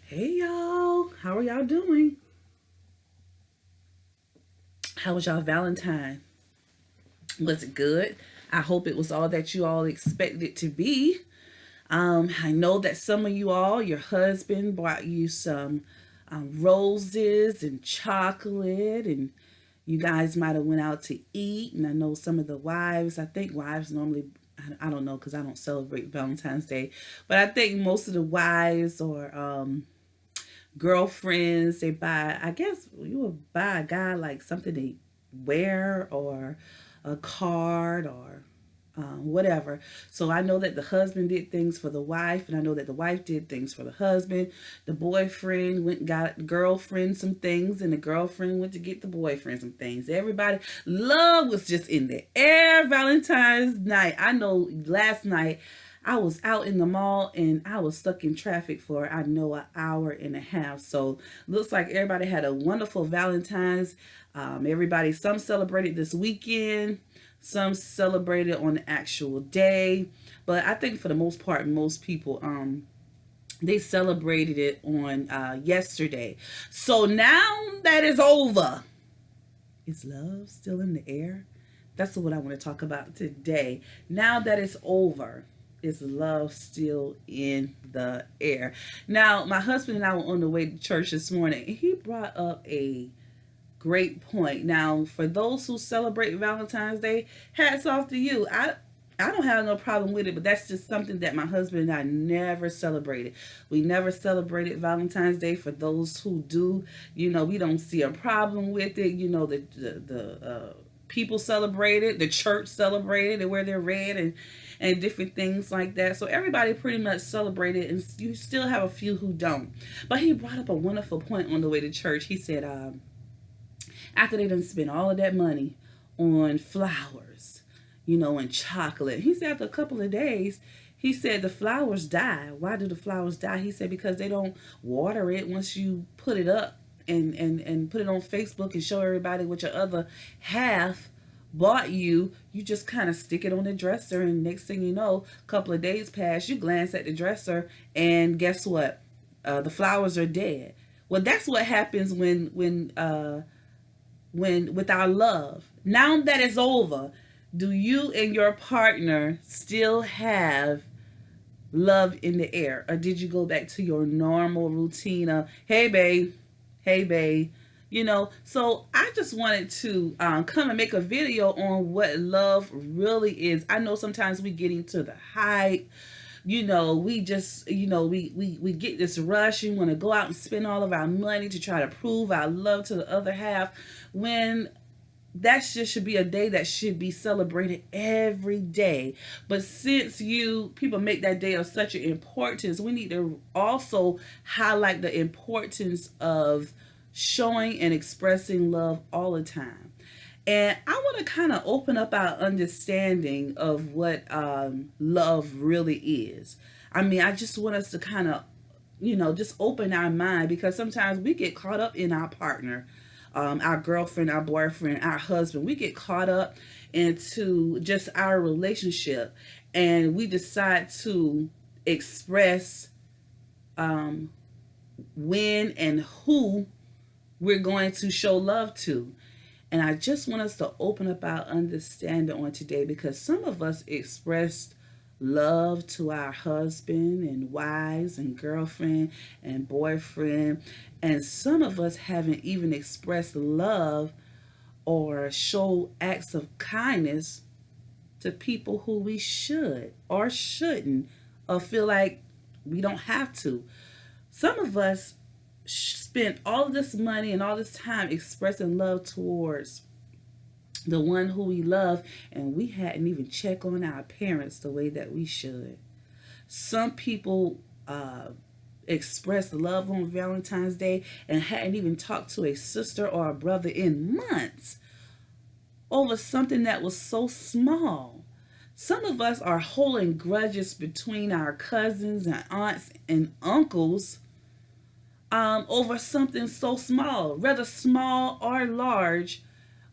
Hey y'all, how are y'all doing? How was y'all Valentine? Was it good? I hope it was all that you all expected it to be. I know that some of you all, your husband bought you some roses and chocolate, and you guys might have went out to eat. And I know some of the wives. I think wives normally. I don't know because I don't celebrate Valentine's Day, but I think most of the wives or girlfriends they buy, I guess you would buy a guy like something to wear or a card or whatever. So I know that the husband did things for the wife, and I know that the wife did things for the husband. The boyfriend went and got the girlfriend some things, and the girlfriend went to get the boyfriend some things. Everybody, love was just in the air. Valentine's night, I know last night I was out in the mall and I was stuck in traffic for I know an hour and a half. So looks like everybody had a wonderful Valentine's. Everybody, some celebrated this weekend, some celebrated on the actual day, but I think for the most part, most people they celebrated it on yesterday. So now that is over, is love still in the air? That's what I want to talk about today. Now that it's over, is love still in the air? Now, my husband and I were on the way to church this morning, and he brought up a great point. Now, for those who celebrate Valentine's Day, hats off to you. I don't have no problem with it, but that's just something that my husband and I never celebrated. We never celebrated Valentine's Day. For those who do, we don't see a problem with it. The people celebrate it, the church celebrated it, wear their red and different things like that. So everybody pretty much celebrated, and you still have a few who don't. But he brought up a wonderful point on the way to church. He said, after they done spent all of that money on flowers, and chocolate. He said after a couple of days, he said the flowers die. Why do the flowers die? He said because they don't water it once you put it up and put it on Facebook and show everybody what your other half bought you. You just kind of stick it on the dresser, and next thing you know, a couple of days pass, you glance at the dresser, and guess what? The flowers are dead. Well, that's what happens when with our love. Now that it's over, do you and your partner still have love in the air, or did you go back to your normal routine of hey babe, hey babe? So I just wanted to come and make a video on what love really is. I know sometimes we get into the hype, we just we get this rush and want to go out and spend all of our money to try to prove our love to the other half, when that just should be a day that should be celebrated every day. But since you people make that day of such an importance, we need to also highlight the importance of showing and expressing love all the time. And I want to kind of open up our understanding of what love really is. I mean, I just want us to kind of, just open our mind, because sometimes we get caught up in our partner, our girlfriend, our boyfriend, our husband. We get caught up into just our relationship, and we decide to express um, when and who we're going to show love to. And I just want us to open up our understanding on today, because some of us expressed love to our husband and wives and girlfriend and boyfriend, and some of us haven't even expressed love or show acts of kindness to people who we should or shouldn't, or feel like we don't have to. Some of us spent all this money and all this time expressing love towards the one who we love, and we hadn't even checked on our parents the way that we should. Some people expressed love on Valentine's Day and hadn't even talked to a sister or a brother in months over something that was so small. Some of us are holding grudges between our cousins and aunts and uncles over something so small, whether small or large,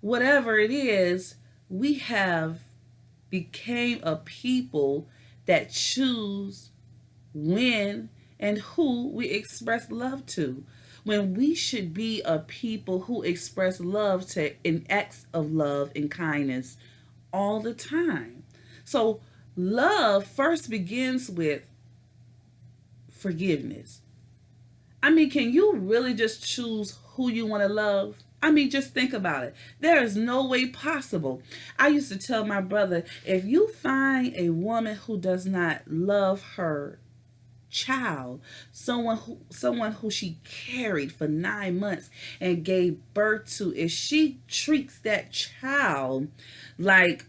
whatever it is. We have became a people that choose when and who we express love to. When we should be a people who express love to in acts of love and kindness all the time. So love first begins with forgiveness. I mean, can you really just choose who you want to love? I mean, just think about it. There is no way possible. I used to tell my brother, if you find a woman who does not love her child, someone who she carried for 9 months and gave birth to, if she treats that child like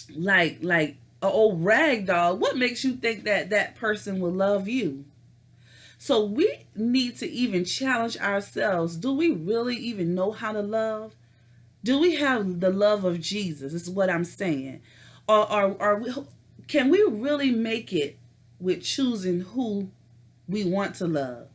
like a old rag doll, what makes you think that that person will love you? So we need to even challenge ourselves. Do we really even know how to love? Do we have the love of Jesus? Is what I'm saying. Or are we, can we really make it with choosing who we want to love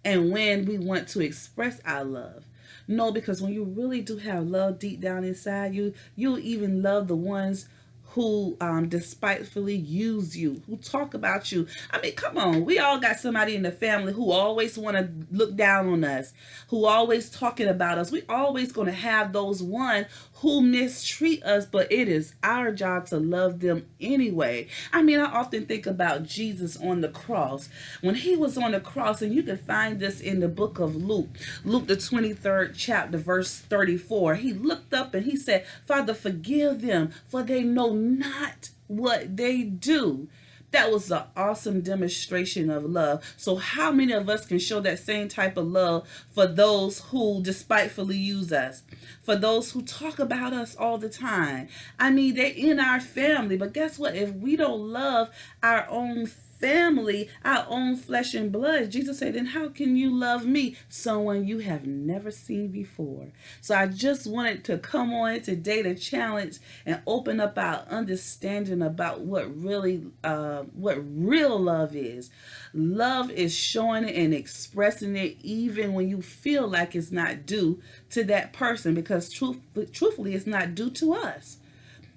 and when we want to express our love? No, because when you really do have love deep down inside you, you'll even love the ones who despitefully use you, who talk about you. I mean, come on, we all got somebody in the family who always want to look down on us, who always talking about us. We always going to have those one who mistreat us, but it is our job to love them anyway. I mean, I often think about Jesus on the cross. When he was on the cross, and you can find this in the book of Luke, Luke the 23rd chapter, verse 34, he looked up and he said, Father, forgive them, for they know not what they do. That was an awesome demonstration of love. So how many of us can show that same type of love for those who despitefully use us, for those who talk about us all the time? I mean, they're in our family, but guess what? If we don't love our own family, our own flesh and blood, Jesus said, then how can you love me, someone you have never seen before? So I just wanted to come on today to challenge and open up our understanding about what real love is. Love is showing it and expressing it even when you feel like it's not due to that person, because truthfully, it's not due to us.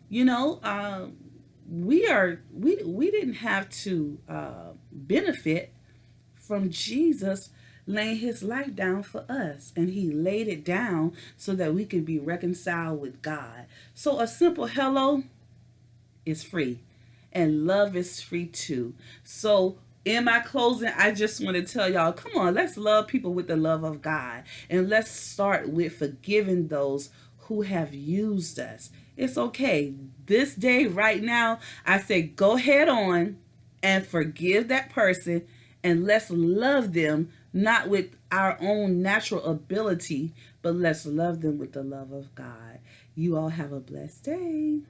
You know, we didn't have to benefit from Jesus laying his life down for us, and he laid it down so that we could be reconciled with God. So a simple hello is free, and love is free too. So in my closing, I just want to tell y'all, come on, let's love people with the love of God, and let's start with forgiving those who have used us. It's okay. This day, right now, I say go head on and forgive that person, and let's love them, not with our own natural ability, but let's love them with the love of God. You all have a blessed day.